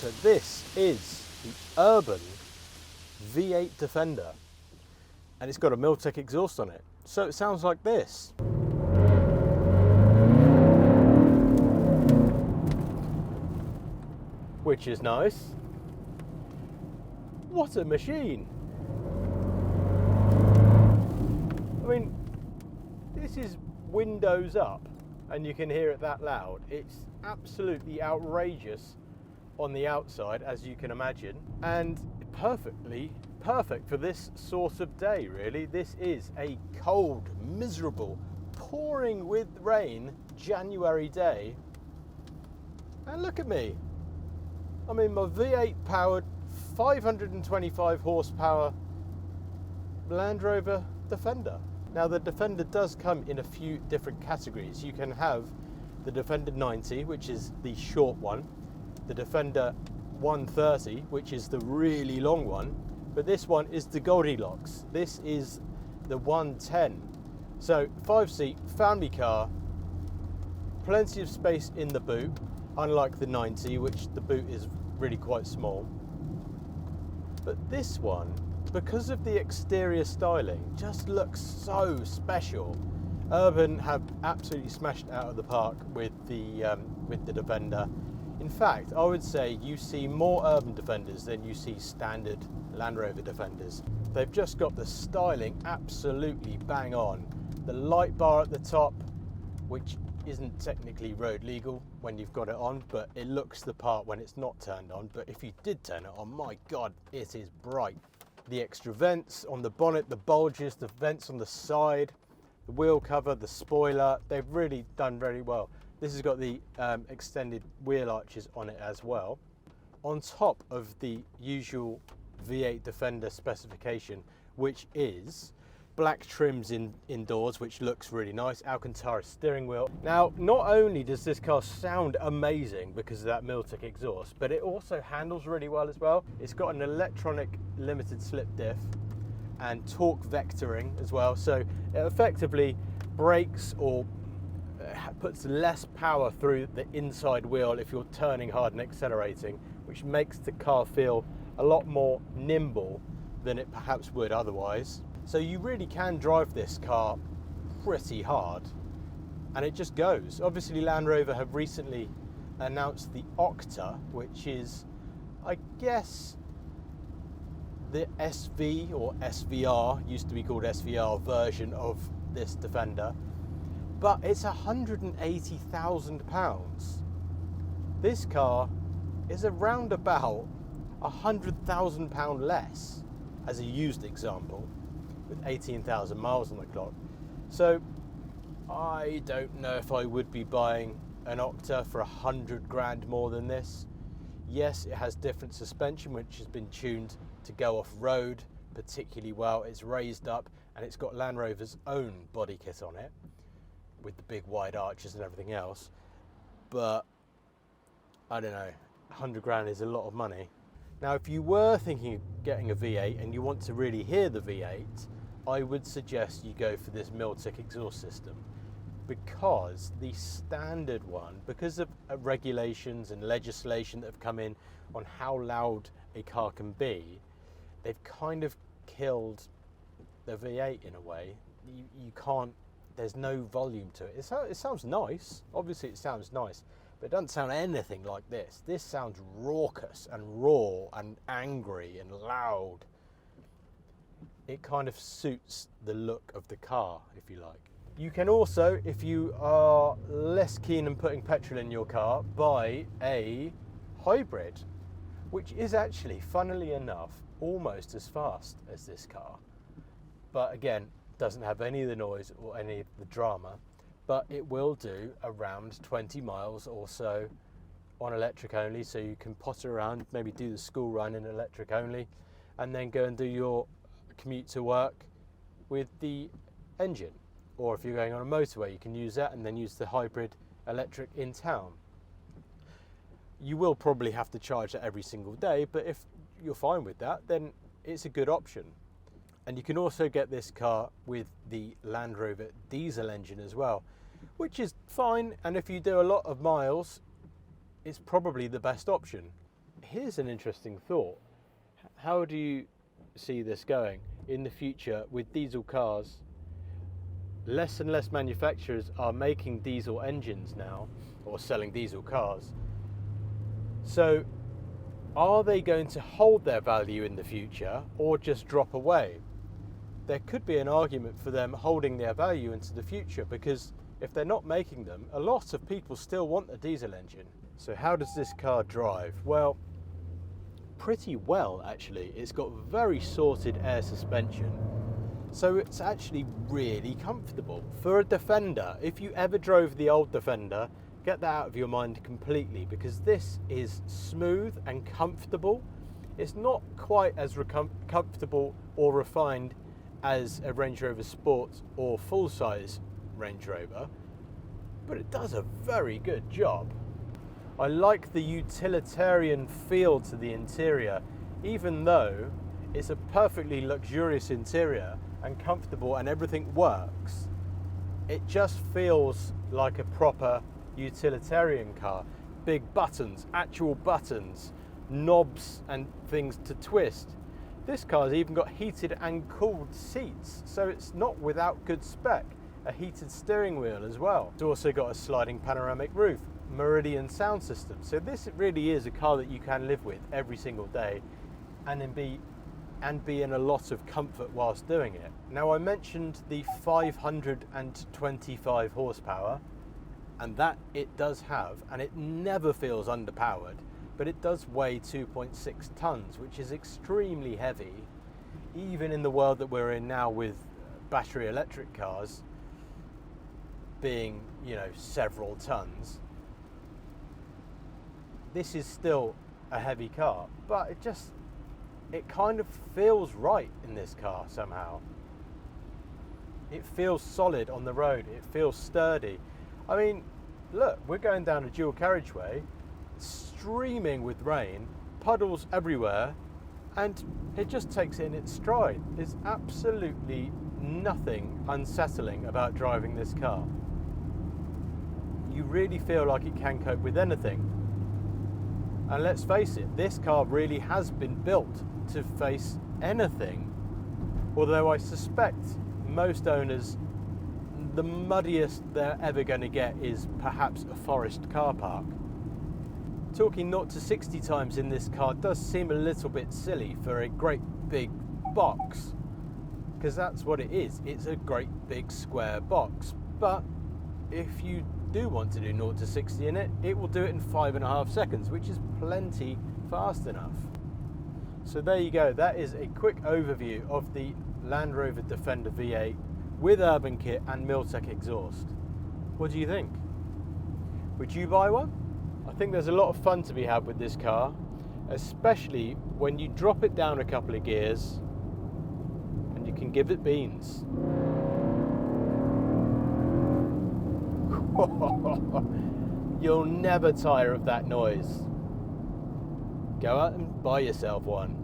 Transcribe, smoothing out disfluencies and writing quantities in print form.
So this is the Urban V8 Defender, and it's got a Miltech exhaust on it. So it sounds like this. Which is nice. What a machine. I mean, this is windows up and you can hear it that loud. It's absolutely outrageous on the outside, as you can imagine, and perfect for this sort of day, really. This is a cold, miserable, pouring with rain January day, and look at me. I'm in my V8 powered 525 horsepower Land Rover Defender. Now the Defender does come in a few different categories. You can have the Defender 90, which is the short one, the Defender 130, which is the really long one, but this one is the Goldilocks. This is the 110. So 5-seat family car, plenty of space in the boot, unlike the 90, which the boot is really quite small. But this one, because of the exterior styling, just looks so special. Urban have absolutely smashed it out of the park with the Defender. In fact, I would say you see more Urban Defenders than you see standard Land Rover Defenders. They've just got the styling absolutely bang on. The light bar at the top, which isn't technically road legal when you've got it on, but it looks the part when it's not turned on. But if you did turn it on, my God, it is bright. The extra vents on the bonnet, the bulges, the vents on the side, the wheel cover, the spoiler, they've really done very well. This has got the extended wheel arches on it as well. On top of the usual V8 Defender specification, which is black trims indoors, which looks really nice, Alcantara steering wheel. Now, not only does this car sound amazing because of that Miltech exhaust, but it also handles really well as well. It's got an electronic limited slip diff and torque vectoring as well, so it effectively brakes or puts less power through the inside wheel if you're turning hard and accelerating, which makes the car feel a lot more nimble than it perhaps would otherwise. So you really can drive this car pretty hard, and it just goes. Obviously Land Rover have recently announced the OCTA, which is, I guess, the SV or SVR, used to be called SVR version of this Defender, but it's £180,000. This car is around about £100,000 less, as a used example, with 18,000 miles on the clock. So I don't know if I would be buying an OCTA for 100 grand more than this. Yes, it has different suspension, which has been tuned to go off-road particularly well. It's raised up, and it's got Land Rover's own body kit on it, with the big wide arches and everything else. But I don't know, 100 grand is a lot of money. Now, if you were thinking of getting a V8 and you want to really hear the V8, I would suggest you go for this Miltech exhaust system, because the standard one, because of regulations and legislation that have come in on how loud a car can be, they've kind of killed the V8 in a way. You can't, there's no volume to it. It sounds nice, obviously it sounds nice, but it doesn't sound anything like this. This sounds raucous and raw and angry and loud. It kind of suits the look of the car, if you like. You can also, if you are less keen on putting petrol in your car, buy a hybrid, which is actually, funnily enough, almost as fast as this car. But again, doesn't have any of the noise or any of the drama, but it will do around 20 miles or so on electric only, so you can potter around, maybe do the school run in electric only, and then go and do your commute to work with the engine. Or if you're going on a motorway, you can use that and then use the hybrid electric in town. You will probably have to charge that every single day, but if you're fine with that, then it's a good option. And you can also get this car with the Land Rover diesel engine as well, which is fine, and if you do a lot of miles, it's probably the best option. here's an interesting thought. How do you see this going in the future with diesel cars? Less and less manufacturers are making diesel engines now, or selling diesel cars. So are they going to hold their value in the future or just drop away? There could be an argument for them holding their value into the future, because if they're not making them, a lot of people still want a diesel engine. So how does this car drive? Well, pretty well actually. It's got very sorted air suspension, so it's actually really comfortable. For a Defender, if you ever drove the old Defender, get that out of your mind completely, because this is smooth and comfortable. It's not quite as comfortable or refined as a Range Rover Sport or full-size Range Rover, but it does a very good job. I like the utilitarian feel to the interior, even though it's a perfectly luxurious interior and comfortable and everything works. It just feels like a proper utilitarian car. Big buttons, actual buttons, knobs and things to twist. This car's even got heated and cooled seats, so it's not without good spec. A heated steering wheel as well. It's also got a sliding panoramic roof, Meridian sound system. So this really is a car that you can live with every single day and be in a lot of comfort whilst doing it. Now, I mentioned the 525 horsepower, and that it does have, and it never feels underpowered, but it does weigh 2.6 tons, which is extremely heavy, even in the world that we're in now with battery electric cars being, you know, several tons. This is still a heavy car, but it kind of feels right in this car somehow. It feels solid on the road, it feels sturdy. I mean, look, we're going down a dual carriageway, streaming with rain, puddles everywhere, and it just takes it in its stride. There's absolutely nothing unsettling about driving this car. You really feel like it can cope with anything. And let's face it, this car really has been built to face anything. Although I suspect most owners, the muddiest they're ever going to get is perhaps a forest car park. Talking 0 to 60 times in this car does seem a little bit silly for a great big box, because that's what it is. It's a great big square box. But if you do want to do 0 to 60 in it, it will do it in 5.5 seconds, which is plenty fast enough. So there you go. That is a quick overview of the Land Rover Defender V8 with Urban kit and Miltech exhaust. What do you think? Would you buy one? I think there's a lot of fun to be had with this car, especially when you drop it down a couple of gears and you can give it beans. You'll never tire of that noise. Go out and buy yourself one.